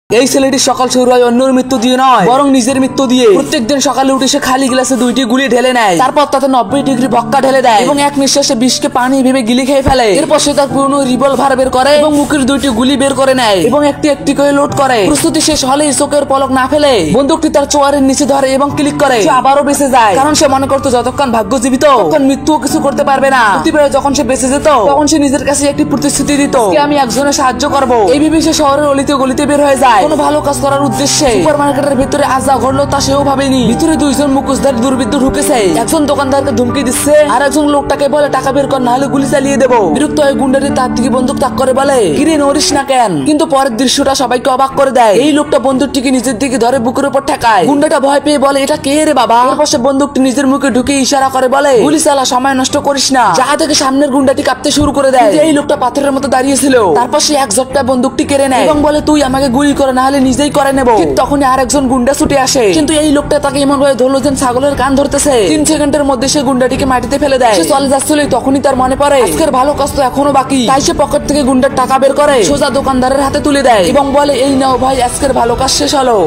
এই ছেলেটি সকাল শুরু হয় অন্যের মৃত্যু দিয়ে নয়, বরং নিজের মৃত্যু দিয়ে। প্রত্যেকদিন সকালে উঠে সে খালি গ্লাসে 2টি গুলি ঢেলে নেয়, তারপর তাতে 90 ডিগ্রি বক্কা ঢেলে দেয় এবং এক নিঃশ্বাসে বিষকে পানি ভেবে গিলি খেয়ে ফেলে। এরপর সে তার পুরনো রিভলভার বের করে এবং মুখের 2টি গুলি বের করে নেয় এবং একটি একটি করে লোড করে। প্রস্তুতি শেষ হলেই চোখের পলক না ফেলে বন্দুকটি তার চোয়ারের নিচে ধরে এবং ক্লিক করে। সে আবারও বেঁচে যায়, কারণ সে মনে করতো যতক্ষণ ভাগ্য জীবিত তখন মৃত্যুও কিছু করতে পারবে না। প্রতিবার যখন সে বেঁচে যেত তখন সে নিজের কাছে একটি প্রতিশ্রুতি দিত, আমি একজনের সাহায্য করব। এই ভেবে সে শহরের অলিতে গলিতে বের হয়ে যায় কোনো ভালো কাজ করার উদ্দেশ্যে। সুপারমার্কেটের ভিতরে আজ যা ঘটলো তা সেও ভাবেনি। ভিতরে 2জন মুখোশধারী দুর্বৃত্ত ঢুকেছে, একজন দোকানদারকে ধমকি দিচ্ছে আর একজন লোকটাকে বলে টাকা বের কর, নাহলে গুলি চালিয়ে দেবো। বিরক্ত হয়ে গুন্ডাটি তার দিকে বন্দুক তাক করে বলে, কিরে নড়িস না কেন? কিন্তু পরের দৃশ্যটা সবাইকে অবাক করে দেয়। এই লোকটা বন্দুকটিকে নিজের দিকে ধরে বুকের উপর ঠেকায়। গুন্ডাটা ভয় পেয়ে বলে, এটা কে রে বাবা? এরপর সে বন্দুকটি নিজের মুখে ঢুকে ইশারা করে বলে, গুলি চালা, সময় নষ্ট করিস না। যা থেকে সামনের গুন্ডাটি কাঁপতে শুরু করে দেয়। এই লোকটা পাথরের মতো দাঁড়িয়েছিল। তারপর সে এক ঝটকা বন্দুকটি কেড়ে নেয় এবং বলে, তুই আমাকে গুলি করে, নাহলে নিজেই করে নেবো। তখনই আরেকজন গুন্ডা ছুটে আসে, কিন্তু এই লোকটা তাকে এমন ভাবে ধরলো যেন ছাগলের কান ধরতেছে। 3 সেকেন্ডের মধ্যে সে গুন্ডাটিকে মাটিতে ফেলে দেয়। সে চলে যাচ্ছিল, তখনই তার মনে পড়ে আজকের ভালো কাজ তো এখনো বাকি। তাই সে পকেট থেকে গুন্ডার টাকা বের করে সোজা দোকানদারের হাতে তুলে দেয় এবং বলে, এই নাও ভাই, আজকের ভালো কাজ শেষ হলো।